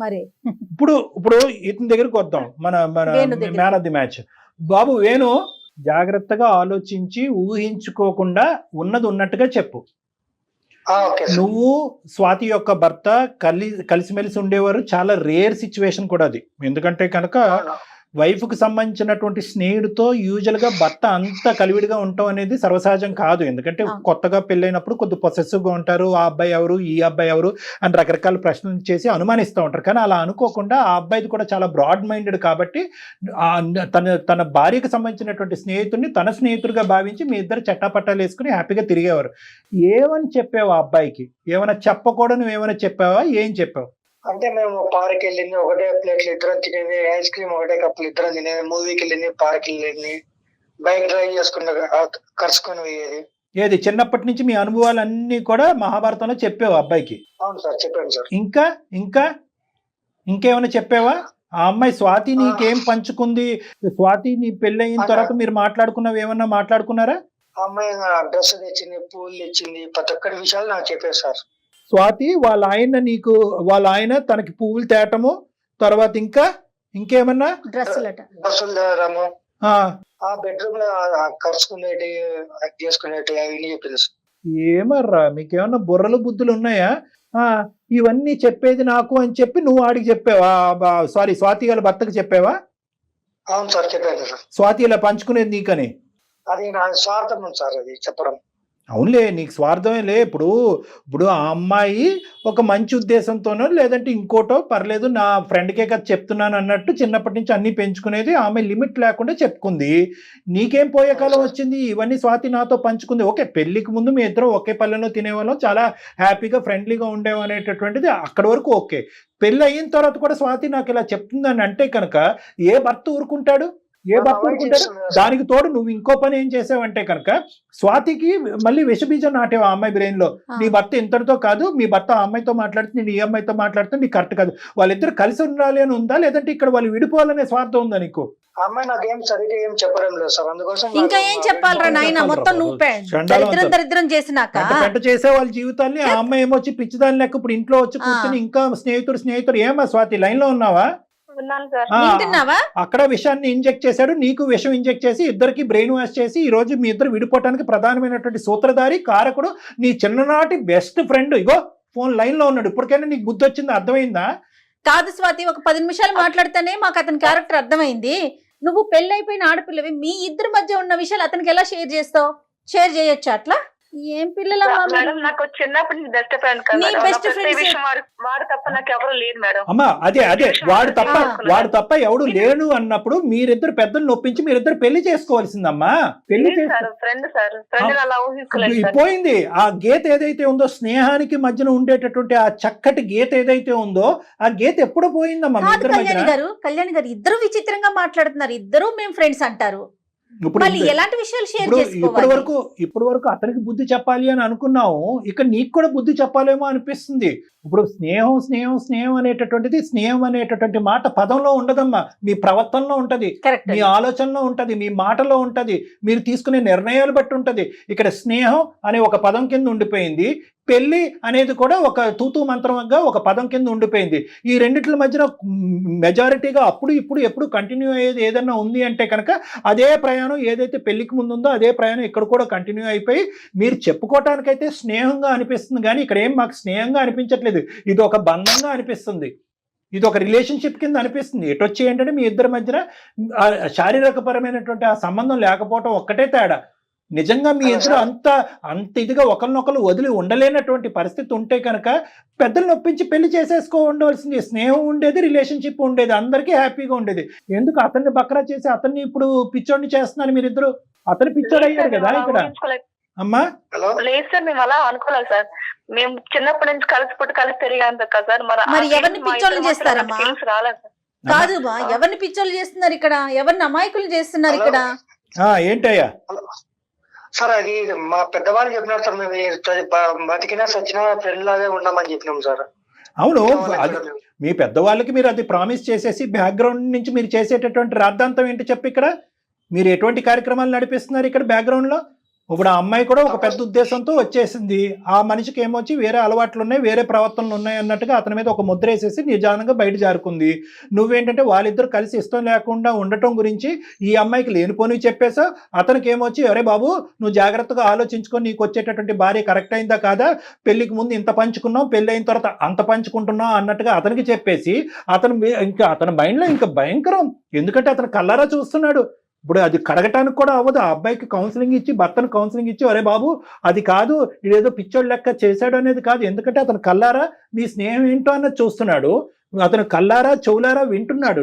మరి ఇప్పుడు ఇతని దగ్గరికి వద్దాం, మన మ్యాన్ ఆఫ్ ది మ్యాచ్. బాబు వేణు, జాగ్రత్తగా ఆలోచించి ఊహించుకోకుండా ఉన్నది ఉన్నట్టుగా చెప్పు. నువ్వు స్వాతి యొక్క భర్త కలిసిమెలిసి ఉండేవారు, చాలా రేర్ సిచ్యువేషన్ కూడా అది. ఎందుకంటే కనుక వైఫ్ కు సంబంధించినటువంటి స్నేహితుడితో యూజువల్ గా భర్త అంత కలివిడిగా ఉండటం అనేది సర్వసహజం కాదు. ఎందుకంటే కొత్తగా పెళ్ళైనప్పుడు కొద్ది పొసెసివ్ గా ఉంటారు, ఆ అబ్బాయి ఎవరు, ఈ అబ్బాయి ఎవరు అని రకరకాల ప్రశ్నలు చేసి అనుమానిస్తూ ఉంటారు. కానీ అలా అనుకోకుండా ఆ అబ్బాయిది కూడా చాలా బ్రాడ్ మైండెడ్ కాబట్టి తన భార్యకు సంబంధించినటువంటి స్నేహితుడిని తన స్నేహితుడిగా భావించి మీ ఇద్దరు చట్టాపట్టాలు వేసుకుని హ్యాపీగా తిరిగేవారు. ఏమని చెప్పావు ఆ అబ్బాయికి? ఏమైనా చెప్పకూడదు ఏమైనా చెప్పావా? ఏం చెప్పావు? అంటే మేము పార్క్ వెళ్ళింది, ఒకటే ప్లేట్లు ఇద్దరం తినేది, ఐస్ క్రీమ్ ఒకటే కప్పులు ఇద్దరం తినేది, మూవీకి వెళ్ళింది, పార్క్ వెళ్ళింది, బైక్ డ్రైవ్ చేసుకుని కలుసుకొని పోయేది. ఏది చిన్నప్పటి నుంచి మీ అనుభవాలన్నీ కూడా మహాభారతంలో చెప్పావు అబ్బాయికి? అవును సార్, చెప్పాను సార్. ఇంకేమైనా చెప్పావా? ఆ అమ్మాయి స్వాతి నీకేం పంచుకుంది? స్వాతి నీ పెళ్ళయిన తర్వాత మీరు మాట్లాడుకున్నవి ఏమన్నా మాట్లాడుకున్నారా? ఆ అమ్మాయి డ్రెస్ తెచ్చింది, పూలు తెచ్చింది, ప్రతి ఒక్కరి విషయాలు నాకు చెప్పారు సార్. స్వాతి వాళ్ళ ఆయన తనకి పువ్వులు తేటము, తర్వాత ఇంకేమన్నా డ్రెస్సులు తేడము, ఆ బెడ్రూమ్ లో కరుచుకునేటి చేసుకునేటి అవన్నీ చెప్పింది సార్. ఏమర్రా మీకేమన్నా బుర్రలు బుద్ధులు ఉన్నాయా? ఇవన్నీ చెప్పేది నాకు అని చెప్పి నువ్వు ఆడికి చెప్పావా? సారీ, స్వాతి గారి భర్తకు చెప్పావా? అవును సార్, చెప్పాను సార్. స్వాతి ఇలా పంచుకునేది నీకని? అది నా స్వార్థం సార్, అది చెప్పడం. అవునులే, నీకు స్వార్థమే లే. ఇప్పుడు ఆ అమ్మాయి ఒక మంచి ఉద్దేశంతోనో లేదంటే ఇంకోటో పర్లేదు నా ఫ్రెండ్కే కదా చెప్తున్నాను అన్నట్టు చిన్నప్పటి నుంచి అన్ని పెంచుకునేది. ఆమె లిమిట్ లేకుండా చెప్పుకుంది. నీకేం పోయే కాలం వచ్చింది? ఇవన్నీ స్వాతి నాతో పంచుకుంది. ఓకే, పెళ్లికి ముందు మీ ఇద్దరు ఒకే పల్లెలో తినేవాళ్ళం, చాలా హ్యాపీగా ఫ్రెండ్లీగా ఉండేవి అనేటటువంటిది అక్కడి వరకు ఓకే. పెళ్ళి అయిన తర్వాత కూడా స్వాతి నాకు ఇలా చెప్తుందని అంటే కనుక ఏ భర్త ఊరుకుంటాడు? దానికి తోడు నువ్వు ఇంకో పని ఏం చేసావంటే కనుక స్వాతికి మళ్ళీ విషబీజం నాటేవు ఆ అమ్మాయి బ్రెయిన్ లో. నీ భర్త ఇంతటితో కాదు, మీ భర్త ఆ అమ్మాయితో మాట్లాడితే నేను ఈ అమ్మాయితో మాట్లాడితే నీకు కరెక్ట్ కాదు, వాళ్ళిద్దరు కలిసి ఉండాలి అని ఉందా, లేదంటే ఇక్కడ వాళ్ళు విడిపోవాలనే స్వార్థం ఉందా నీకు? అమ్మాయి నాకేం సరిగ్గా ఏం చెప్పడం లేదు సార్, అందుకోసం ఇంకా ఏం చెప్పాలరా నాయన, మొత్తం నువ్వు దరిద్రం చేసినాక పెంట చేసే వాళ్ళ జీవితాన్ని ఆ అమ్మాయి ఏమొచ్చి పిచ్చిదాని లెక్క ఇప్పుడు ఇంట్లో వచ్చి కూర్చొని ఇంకా స్నేహితుడు ఏమా స్వాతి లైన్ లో ఉన్నావా? అక్కడ విషయాన్ని ఇంజెక్ట్ చేశాడు, నీకు విషం ఇంజెక్ట్ చేసి ఇద్దరికి బ్రెయిన్ వాష్ చేసి ఈ రోజు మీ ఇద్దరు విడిపోవటానికి ప్రధానమైనటువంటి సూత్రధారి కారకుడు నీ చిన్ననాటి బెస్ట్ ఫ్రెండ్. ఇగో ఫోన్ లైన్ లో ఉన్నాడు. ఇప్పటికైనా నీకు బుద్ధి వచ్చిందా? అర్థమైందా? కాదు స్వాతి, ఒక 10 నిమిషాలు మాట్లాడితేనే మాకు అతని క్యారెక్టర్ అర్థమైంది. నువ్వు పెళ్ళైపోయిన ఆడపిల్లవి, మీ ఇద్దరి మధ్య ఉన్న విషయాలు అతనికి ఎలా షేర్ చేస్తావు? షేర్ చేయొచ్చా అట్లా? ఏం పిల్లలమ్మా మేడం, నాకు చిన్నప్పటి నుంచి బెస్ట్ ఫ్రెండ్ కదా, వాడు తప్ప నాకు ఎవరు లేరు మేడం. అమ్మా అదే వాడు తప్ప ఎవడు లేడు అన్నప్పుడు మీరిద్దరు పెద్దలు నొప్పించి మీరిద్దరు పెళ్లి చేసుకోవాల్సిందమ్మా. పెళ్లి పోయింది. ఆ గీత ఏదైతే ఉందో, స్నేహానికి మధ్యన ఉండేటటువంటి ఆ చక్కటి గీత ఏదైతే ఉందో ఆ గీత ఎప్పుడో పోయిందమ్మా. కళ్యాణి గారు ఇద్దరు విచిత్రంగా మాట్లాడుతున్నారు. ఇద్దరు మేము ఫ్రెండ్స్ అంటారు. ఎలాంటి విషయాలు షేర్ చేసుకోవాలి? ఇప్పటి వరకు అతనికి బుద్ధి చెప్పాలి అని అనుకున్నావు, ఇక నీకు కూడా బుద్ధి చెప్పాలేమో అనిపిస్తుంది. ఇప్పుడు స్నేహం అనేటటువంటిది, స్నేహం అనేటటువంటి మాట పదంలో ఉండదమ్మా, మీ ప్రవర్తనలో ఉంటది, మీ ఆలోచనలో ఉంటది, మీ మాటలో ఉంటది, మీరు తీసుకునే నిర్ణయాలు బట్టి ఉంటది. ఇక్కడ స్నేహం అనే ఒక పదం కింద ఉండిపోయింది, పెళ్లి అనేది కూడా ఒక తూతూ మంత్రంగా ఒక పదం కింద ఉండిపోయింది. ఈ రెండిట్ల మధ్యన మెజారిటీగా ఇప్పుడు ఎప్పుడు కంటిన్యూ అయ్యేది ఏదన్నా ఉంది అంటే కనుక అదే ప్రయాణం ఏదైతే పెళ్లికి ముందు ఉందో అదే ప్రయాణం ఇక్కడ కూడా కంటిన్యూ అయిపోయి మీరు చెప్పుకోవటానికైతే స్నేహంగా అనిపిస్తుంది, కానీ ఇక్కడ ఏం మాకు స్నేహంగా అనిపించట్లేదు. ఇది ఒక బంధంగా అనిపిస్తుంది, ఇది ఒక రిలేషన్షిప్ కింద అనిపిస్తుంది. ఎటొచ్చి ఏంటంటే మీ ఇద్దరి మధ్యన శారీరకపరమైనటువంటి ఆ సంబంధం లేకపోవటం ఒక్కటే తేడా. నిజంగా మీ ఇద్దరు అంత ఇదిగా ఒకరినొకరు వదిలి ఉండలేనటువంటి పరిస్థితి ఉంటే కనుక పెద్దలు నొప్పించి పెళ్లి చేసేసుకో ఉండవలసింది. స్నేహం ఉండేది, రిలేషన్షిప్ ఉండేది, అందరికీ హ్యాపీగా ఉండేది. ఎందుకు అతన్ని బక్రా చేసి అతన్ని ఇప్పుడు పిచ్చోడిని చేస్తున్నారు మీరిద్దరు? అతను పిచ్చోడు అయ్యాడు కదా ఇక్కడ. అమ్మా లేదు సార్, మేము అలా అనుకోలేదు సార్. మేము చిన్నప్పటి నుంచి కలిసి తిరిగాం కదా సార్. మరి ఎవరిని పిచ్చోళ్ళు చేస్తారమ్మా? కాదు బా, ఎవరిని పిచ్చోళ్ళు చేస్తున్నారు ఇక్కడ? ఎవరిని అమాయకులు చేస్తున్నారు ఇక్కడ? ఏంటయ్యా సార్? అది మా పెద్దవాళ్ళు చెప్పినారు సార్, మేము బతికినా సచ్చినా ఫ్రెండ్ లాగే ఉన్నామని చెప్పినాం సార్. అవును, మీ పెద్దవాళ్ళకి మీరు అది ప్రామిస్ చేసేసి బ్యాక్గ్రౌండ్ నుంచి మీరు చేసేటటువంటి రాద్ధాంతం ఏంటి చెప్పి ఇక్కడ మీరు ఎటువంటి కార్యక్రమాలు నడిపిస్తున్నారు ఇక్కడ బ్యాక్గ్రౌండ్ లో? ఇప్పుడు ఆ అమ్మాయి కూడా ఒక పెద్ద ఉద్దేశంతో వచ్చేసింది. ఆ మనిషికి ఏమొచ్చి వేరే అలవాట్లు ఉన్నాయి, వేరే ప్రవర్తనలు ఉన్నాయి అన్నట్టుగా అతని మీద ఒక ముద్ర వేసేసి నిజానంగా బయట జారుకుంది. నువ్వేంటంటే వాళ్ళిద్దరు కలిసి ఇష్టం లేకుండా ఉండటం గురించి ఈ అమ్మాయికి లేనిపోని చెప్పేసావు. అతనికి ఏమొచ్చి అరే బాబు నువ్వు జాగ్రత్తగా ఆలోచించుకొని నీకు వచ్చేటటువంటి భార్య కరెక్ట్ అయిందా కాదా, పెళ్లికి ముందు ఇంత పంచుకున్నావు, పెళ్లి అయిన తర్వాత అంత పంచుకుంటున్నావు అన్నట్టుగా అతనికి చెప్పేసి అతని మైండ్లో ఇంకా భయంకరం. ఎందుకంటే అతను కళ్ళారా చూస్తున్నాడు. ఇప్పుడు అది కడగటానికి కూడా అవ్వదు. ఆ అబ్బాయికి కౌన్సిలింగ్ ఇచ్చి, భర్తను కౌన్సిలింగ్ ఇచ్చి అరే బాబు అది కాదు, ఇదేదో పిచ్చోడు లెక్క చేశాడు అనేది కాదు. ఎందుకంటే అతను కల్లారా మీ స్నేహం ఏంటో అన్నది చూస్తున్నాడు, అతను కల్లారా చెవులారా వింటున్నాడు.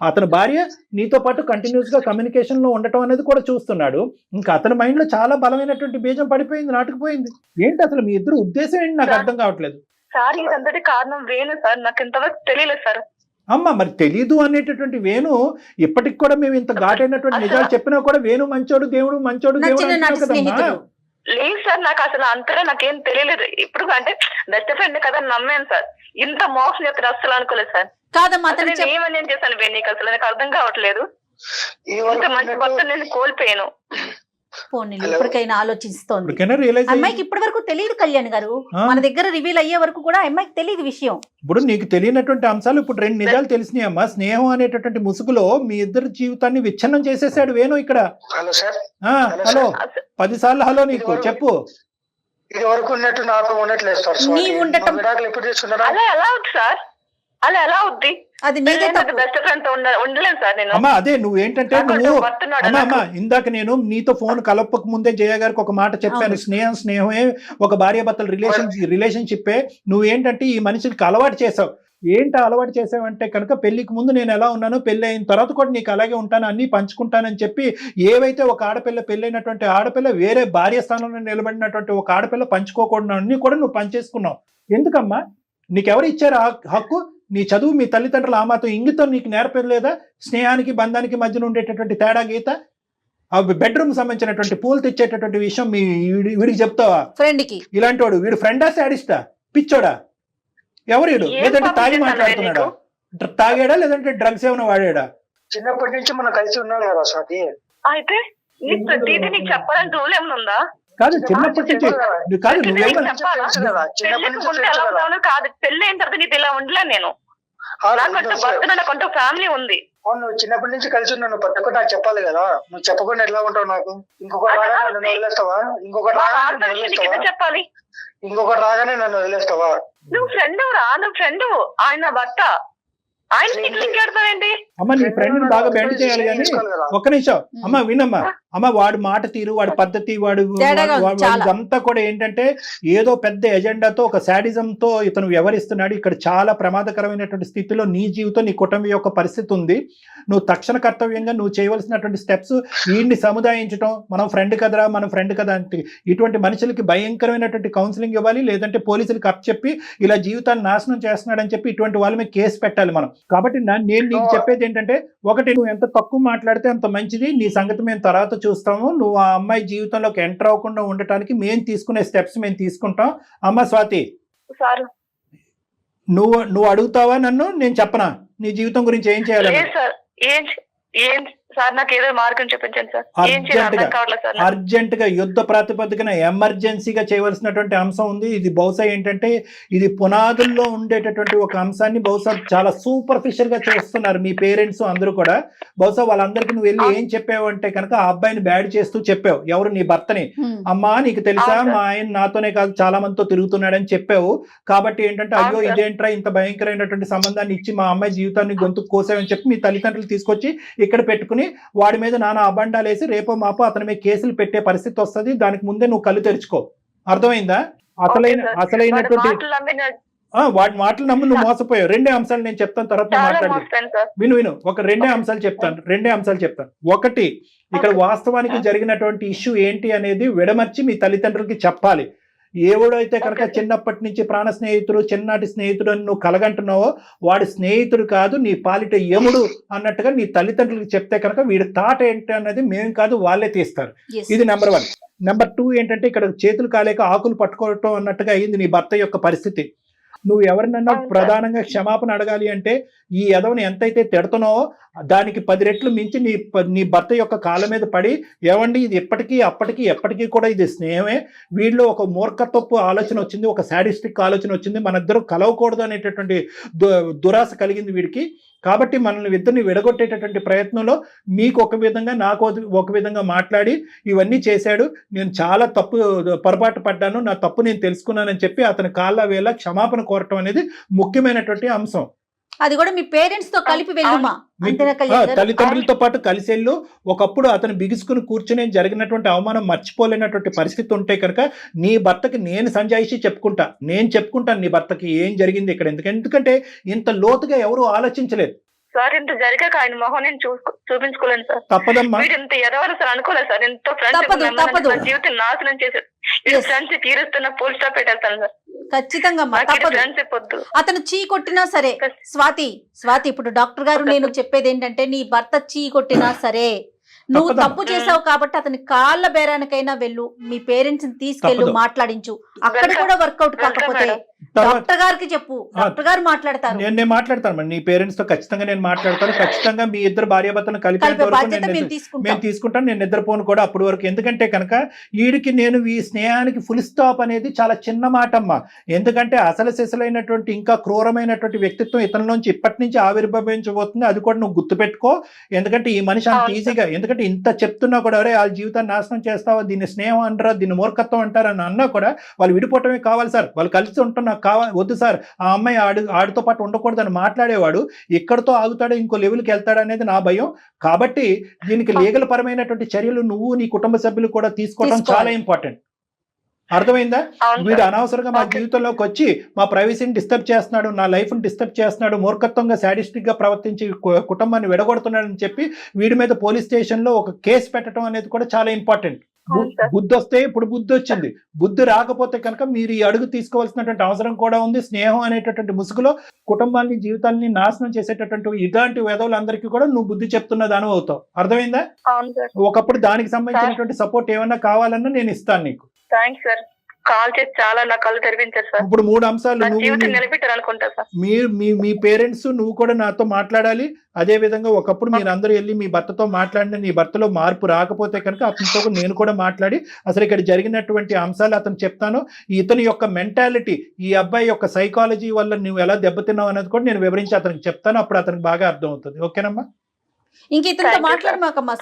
అతని భార్య నీతో పాటు కంటిన్యూస్ గా కమ్యూనికేషన్ లో ఉండటం అనేది కూడా చూస్తున్నాడు. ఇంకా అతని మైండ్ లో చాలా బలమైనటువంటి బీజం పడిపోయింది, నాటుకుపోయింది. ఏంటి అసలు మీ ఇద్దరు ఉద్దేశం ఏంటి నాకు అర్థం కావట్లేదు. సార్ ఇదంతటి కారణం వేణు సార్, నాకు ఇంతవరకు తెలియలేదు సార్. అమ్మ మరి తెలీదు అనేటటువంటి వేణు ఇప్పటికి కూడా మేము ఇంత ఘాటైనటువంటి నిజాలు చెప్పినా కూడా వేణు మంచోడు, దేవుడు మంచోడు, దేవుడు కదమ్మా. లేదు సార్, నాకు అసలు అంతగా నాకేం తెలియలేదు. ఇప్పుడు అంటే బెస్ట్ ఫ్రెండ్ కదా నమ్మాను సార్. ఇంత మోసం చెప్తే అసలు అనుకోలేదు సార్. కాదమ్మా, ఏమని చేశాను నీకు అసలు నాకు అర్థం కావట్లేదు. ఇంత మంచి భర్త నేను కోల్పోయాను. పోనీ Hello? ఇప్పటికైనా ఆలోచిస్తోంది. ఇప్పటికైనా రియలైజ్ అమ్మాయికి ఇప్పటి వరకు తెలియదు కళ్యాణ్ గారు, ఆ. మన దగ్గర రివీల్ అయ్యే వరకు కూడా అమ్మాయికి తెలియదు విషయం. ఇప్పుడు నీకు తెలియనటువంటి అంశాలు ఇప్పుడు 2 నిజాలు తెలిసినాయి అమ్మా. స్నేహం అనేటటువంటి ముసుగులో మీ ఇద్దరు జీవితాన్ని విచ్ఛిన్నం చేసేసాడు వేణు ఇక్కడ. హలో సార్, హలో 10 సార్లు హలో నీకు చెప్పు. ఇది వరకు ఉన్నట్టు నాతో ఉండట్లేదు సార్. నీవు ఉండటం- విడాకులు ఎప్పుడు తీసుకున్నారా? అలా ఎలా అవుద్ది సార్? అలా ఎలా అవుద్ది? అది నీదే తప్పు. బెస్ట్ ఫ్రెండ్ తో ఉండలేను సార్ నేను. అమ్మా అదే నువ్వు ఏంటంటే నాకు నువ్వు వస్తున్నాడు అమ్మా నాకు. అమ్మా ఇందాక నేను నీతో ఫోన్ కలపక ముందే జయ గారికి ఒక మాట చెప్పాను. అవును. స్నేహమే ఒక భార్యాభర్తల రిలేషన్షిప్పే. నువ్వు ఏంటంటే ఈ మనిషికి అలవాటు చేసావు. ఏంటి అలవాటు చేసావంటే కనుక పెళ్లికి ముందు నేను ఎలా ఉన్నానో పెళ్లి అయిన తర్వాత కూడా నీకు అలాగే ఉంటాను, అన్ని పంచుకుంటానని చెప్పి ఏవైతే ఒక ఆడపిల్ల పెళ్ళైనటువంటి ఆడపిల్ల వేరే భార్య స్థానంలో నిలబడినటువంటి ఒక ఆడపిల్ల పంచుకోకూడదు అన్ని కూడా నువ్వు పంచేసుకున్నావు. ఎందుకమ్మా? నీకెవరు ఇచ్చారు హక్కు? నీ చదువు, మీ తల్లిదండ్రులు ఆ మాత్రం ఇంగితం నీకు నేర్పలేదా? స్నేహానికి బంధానికి మధ్యన ఉండేటటువంటి తేడా గీత, ఆ బెడ్రూమ్ సంబంధించినటువంటి పూలు తెచ్చేటటువంటి విషయం వీడికి చెప్తావా? ఫ్రెండ్ కి ఇలాంటి వాడు వీడు ఫ్రెండా శాడిస్టా పిచ్చోడా? ఎవరు వీడు? ఏం లేదంటే పాపం తాగి చేశాను మాట్లాడుతున్నాడా? తాగాడా లేదంటే డ్రగ్స్ ఏమైనా వాడాడా? చిన్నప్పటి నుంచి మనం కలిసి ఉన్నాం కదా స్వాతి. అయితే నీకు ప్రతిదీ నీకు చెప్పాలని రూల్ ఏమైనా ఉందా? కాదు చిన్నప్పటి నుంచి కాదు నువ్వేమన్నా చెప్పాలా? తెలుసు కదా, చిన్నప్పటి పెళ్లికి నుంచి ముందు తెలుసు ఎలా కదా. ఉన్నానో కాదు, పెళ్లి అయిన తర్వాత నీకు ఇలా ఉండలే నేను. నాకంటూ భర్త, నాకంటూ ఫ్యామిలీ ఉంది. అవును, నువ్వు చిన్నప్పటి నుంచి కలిసి ఉన్నాను, ప్రతి ఒక్కటి నాకు చెప్పాలి కదా. నువ్వు చెప్పకుండా ఎట్లా ఉంటావు నాకు? ఇంకొకటి రాగానే నన్ను వదిలేస్తావా? ఇంకొకటి మా రాగానే ఆడపడుచు నన్ను నీకు వదిలేస్తావా? ఎందుకు చెప్పాలి? ఇంకొకటి రాగానే నన్ను వదిలేస్తావా? నువ్వు ఫ్రెండ్ రా, నువ్వు ఫ్రెండ్, ఆయన భర్త, ఆయన నీకు లింక్ పెడతావేంటి? అమ్మ నీ ఫ్రెండ్ బాగా బెండ్ చేయాలి కానీ ఒక్క నిమిషం అమ్మ వినమ్మా. అమ్మ వాడు మాట తీరు, వాడి పద్ధతి, తేడాగా ఉంది చాలా. ఇదంతా కూడా ఏంటంటే ఏదో పెద్ద ఎజెండాతో ఒక శాడిజంతో ఇతను వ్యవహరిస్తున్నాడు. ఇక్కడ చాలా ప్రమాదకరమైనటువంటి స్థితిలో నీ జీవితం, నీ కుటుంబం యొక్క పరిస్థితి ఉంది. నువ్వు తక్షణ కర్తవ్యంగా నువ్వు చేయవలసినటువంటి స్టెప్స్ వీడిని సముదాయించడం. మనం ఫ్రెండ్ కదరా, మనం ఫ్రెండ్ కదా అంటే ఇటువంటి మనుషులకి భయంకరమైనటువంటి కౌన్సిలింగ్ ఇవ్వాలి, లేదంటే పోలీసులకు అప్పచెప్పి ఇలా జీవితాన్ని నాశనం చేస్తున్నాడని చెప్పి ఇటువంటి వాళ్ళ మీద కేసు పెట్టాలి మనం. కాబట్టి నేను నీకు చెప్పేది ఏంటంటే, ఒకటి నువ్వు ఎంత తక్కువ మాట్లాడితే అంత మంచిది. నీ సంగతి మేము తర్వాత చూస్తాము. నువ్వు ఆ అమ్మాయి జీవితంలోకి ఎంటర్ అవ్వకుండా ఉండటానికి మేము తీసుకునే స్టెప్స్ మేము తీసుకుంటాం. అమ్మ స్వాతి, సార్ నువ్వు అడుగుతావా నన్ను? నేను చెప్పనా నీ జీవితం గురించి ఏం చేయాలి? లేదు సార్, ఏం సార్, నాకు ఏదో మార్గం చూపించండి సార్. ఏం చేయాలి అర్థం కావట్లేదు సార్ నాకు. అర్జెంట్ గా యుద్ధ ప్రాతిపదికన ఎమర్జెన్సీగా చేయవలసినటువంటి అంశం ఉంది. ఇది బహుశా ఏంటంటే ఇది పునాదుల్లో ఉండేటటువంటి ఒక అంశాన్ని బహుశా చాలా సూపర్ఫిషియల్ గా చేస్తున్నారు మీ పేరెంట్స్ అందరూ కూడా. బహుశా వాళ్ళందరికీ నువ్వు వెళ్ళి ఏం చెప్పావు అంటే కనుక ఆ అబ్బాయిని బ్యాడ్ చేస్తూ చెప్పావు. ఎవరు? నీ భర్తని. అమ్మా నీకు తెలుసా మా ఆయన నాతోనే కాదు చాలా మందితో తిరుగుతున్నాడని చెప్పావు. కాబట్టి ఏంటంటే అయ్యో ఇదేంట్రా ఇంత భయంకరమైనటువంటి సంబంధాన్ని ఇచ్చి మా అమ్మాయి జీవితాన్ని గొంతు కోసావని చెప్పి మీ తల్లిదండ్రులు తీసుకొచ్చి ఇక్కడ పెట్టుకుని వాడి మీద నానా అబండాలు వేసి రేపో మాపో అతని మీద కేసులు పెట్టే పరిస్థితి వస్తుంది. దానికి ముందే నువ్వు కళ్ళు తెరుచుకో. అర్థమైందా? అసలైనటువంటి వాడి మాటలు నమ్ము నువ్వు మోసపోయావు. 2 అంశాలు నేను చెప్తాను, తర్వాత మాట్లాడు. విను ఒక 2 అంశాలు చెప్తాను. ఒకటి, ఇక్కడ వాస్తవానికి జరిగినటువంటి ఇష్యూ ఏంటి అనేది విడమర్చి మీ తల్లిదండ్రులకి చెప్పాలి. ఎవడైతే కనుక చిన్నప్పటి నుంచి ప్రాణ స్నేహితుడు, చిన్ననాటి స్నేహితుడు అని నువ్వు కలగంటున్నావో వాడి స్నేహితుడు కాదు, నీ పాలిట యముడు అన్నట్టుగా నీ తల్లిదండ్రులకు చెప్తే కనుక వీడి తాట ఏంటి అన్నది మేము కాదు వాళ్ళే తీస్తారు. ఇది నెంబర్ 1. నెంబర్ 2 ఏంటంటే ఇక్కడ చేతులు కాలేక ఆకులు పట్టుకోవటం అన్నట్టుగా అయింది నీ భర్త యొక్క పరిస్థితి. నువ్వు ఎవరినన్నా ప్రధానంగా క్షమాపణ అడగాలి అంటే ఈ యదవని ఎంతైతే తిడుతున్నావో దానికి 10 రెట్లు మించి నీ భర్త యొక్క కాళ్ళ మీద పడి, ఏమండి ఇది ఎప్పటికీ కూడా ఇది స్నేహమే, వీళ్ళు ఒక మూర్ఖత్వపు ఆలోచన వచ్చింది, ఒక శాడిస్టిక్ ఆలోచన వచ్చింది, మన ఇద్దరు కలవకూడదు అనేటటువంటి దురాశ కలిగింది వీడికి. కాబట్టి మనల్ని ఇద్దరిని విడగొట్టేటటువంటి ప్రయత్నంలో మీకు ఒక విధంగా నాకు ఒక విధంగా మాట్లాడి ఇవన్నీ చేశాడు. నేను చాలా పొరపాటు పడ్డాను, నా తప్పు నేను తెలుసుకున్నానని చెప్పి అతని కాళ్ళ వేళ క్షమాపణ కోరటం అనేది ముఖ్యమైనటువంటి అంశం. అది కూడా మీ పేరెంట్స్ తో కలిపి వెళ్ళుమా? తల్లిదండ్రులతో పాటు కలిసి వెళ్ళు. ఒకప్పుడు అతను బిగుసుకుని కూర్చుని జరిగినటువంటి అవమానం మర్చిపోలేనటువంటి పరిస్థితి ఉంటే కనుక నీ భర్తకి నేను సంజాయిషి చెప్పుకుంటాను నీ భర్తకి ఏం జరిగింది ఇక్కడ. ఎందుకంటే ఇంత లోతుగా ఎవరు ఆలోచించలేదు సార్. ఇంత జరిగాక ఆయన మొహం నేను చూపించుకోలేను సార్. తప్పదమ్మా. ఇంత ఎదవరు సార్ అనుకోలేదు సార్. ఎంతో ఫ్రెండ్స్ జీవితం నాశనం చేశారు. ఫ్రెండ్స్ తీరుస్తున్న ఫుల్ స్టాప్ పెట్టేస్తాను సార్. ఖచ్చితంగా అతను చీ కొట్టినా సరే స్వాతి ఇప్పుడు డాక్టర్ గారు నేను చెప్పేది ఏంటంటే, నీ భర్త చీ కొట్టినా సరే నువ్వు తప్పు చేసావు కాబట్టి అతని కాళ్ళ బేరానికైనా వెళ్ళు, మీ పేరెంట్స్ ని తీసుకెళ్ళు, మాట్లాడించు. అక్కడ కూడా వర్కౌట్ కాకపోతే తర్వాత డాక్టర్ గారికి చెప్పు, డాక్టర్ గారు మాట్లాడతారు. నేను మాట్లాడతాను మరి నీ పేరెంట్స్ తో ఖచ్చితంగా నేను మాట్లాడతాను. ఖచ్చితంగా మీ ఇద్దరు భార్యాభర్తలను కలిపే బాధ్యత మేము నేను తీసుకుంటాం. తీసుకుంటాను. నేను నిద్రపోను కూడా అప్పటి వరకు. ఎందుకంటే కనుక వీడికి నేను ఈ స్నేహానికి ఫుల్ స్టాప్ అనేది చాలా చిన్న మాట అమ్మా. ఎందుకంటే అసలు సిసలైనటువంటి ఇంకా క్రూరమైనటువంటి వ్యక్తిత్వం ఇతనిలోంచి ఇప్పటి నుంచి ఆవిర్భవించబోతుంది. అది కూడా నువ్వు గుర్తుపెట్టుకో. ఎందుకంటే ఈ మనిషి అంత ఈజీగా, ఎందుకంటే ఇంత చెప్తున్నా కూడా అరే వాళ్ళ జీవితాన్ని నాశనం చేస్తావా, దీన్ని స్నేహం అంటారా, దీన్ని మూర్ఖత్వం అంటారా అని అన్నా కూడా వాళ్ళు విడిపోవటమే కావాలి సార్, వాళ్ళు కలిసి ఉంటున్నా కావాలి, వద్దు సార్ ఆ అమ్మాయి ఆడితో పాటు ఉండకూడదని మాట్లాడేవాడు ఇక్కడతో ఆగుతాడు, ఇంకో లెవెల్కి వెళ్తాడు అనేది నా భయం. కాబట్టి దీనికి లీగల్ పరమైనటువంటి చర్యలు నువ్వు నీ కుటుంబ సభ్యులు కూడా తీసుకోవడం చాలా ఇంపార్టెంట్. అర్థమైందా? వీడు అనవసరంగా మా జీవితంలోకి వచ్చి మా ప్రైవసీని డిస్టర్బ్ చేస్తున్నాడు, నా లైఫ్ని డిస్టర్బ్ చేస్తున్నాడు, మూర్ఖత్వంగా సాడిస్టిక్ గా ప్రవర్తించి కుటుంబాన్ని విడగొడుతున్నాడని చెప్పి వీడి మీద పోలీస్ స్టేషన్ లో ఒక కేసు పెట్టడం అనేది కూడా చాలా ఇంపార్టెంట్. బుద్ధి వస్తే ఇప్పుడు బుద్ధి వచ్చింది. బుద్ధి రాకపోతే కనుక మీరు ఈ అడుగు తీసుకోవాల్సినటువంటి అవసరం కూడా ఉంది. స్నేహం అనేటటువంటి ముసుగులో కుటుంబాన్ని జీవితాన్ని నాశనం చేసేటటువంటి ఇలాంటి వెధవులందరికీ కూడా నువ్వు బుద్ధి చెప్తున్న దాని అవుతావు. అర్థమైందా? ఒకప్పుడు దానికి సంబంధించినటువంటి సపోర్ట్ ఏమన్నా కావాలన్నా నేను ఇస్తాను నీకు. థాంక్స్ సార్, కాల్ చేసి చాలా నా కళ్ళు తెరిపించారు సార్. ఇప్పుడు 3 అంశాలు నిలబెట్టారు అనుకుంటా సార్. మీ పేరెంట్స్ నువ్వు కూడా నాతో మాట్లాడాలి. అదే విధంగా ఒకప్పుడు మీరు అందరూ వెళ్ళి మీ భర్తతో మాట్లాడిన నీ భర్తలో మార్పు రాకపోతే కనుక అతనితో నేను కూడా మాట్లాడి అసలు ఇక్కడ జరిగినటువంటి అంశాలు అతను చెప్తాను. ఇతని యొక్క మెంటాలిటీ, ఈ అబ్బాయి యొక్క సైకాలజీ వల్ల నువ్వు ఎలా దెబ్బతిన్నావు అనేది కూడా నేను వివరించి అతనికి చెప్తాను. అప్పుడు అతనికి బాగా అర్థం అవుతుంది. ఓకేనమ్మా? ఇంక ఇతనితో మాట్లాడమాకమ్మా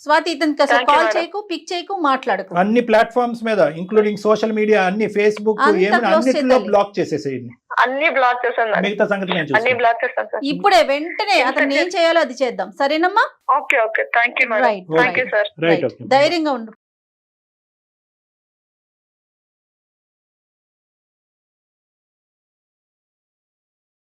స్వాతి, ఇతనికి అసలు కాల్ చేయకు, పిక్ చేయకు, మాట్లాడకు. అన్ని ప్లాట్ఫామ్స్ మీద ఇంక్లూడింగ్ సోషల్ మీడియా, అన్ని ఫేస్బుక్, అన్నిటిలో బ్లాక్ చేసేసేయండి. అన్ని బ్లాక్ చేశాను. మిగతా సంగతి నేను చూస్తాను. అన్ని బ్లాక్ చేశాను సార్. ఇప్పుడే వెంటనే అతను ఏం చేయాలో అది చేద్దాం. సరేనమ్మా? Okay okay, thank you madam. Right, thank you sir. Right, ధైర్యంగా ఉండు.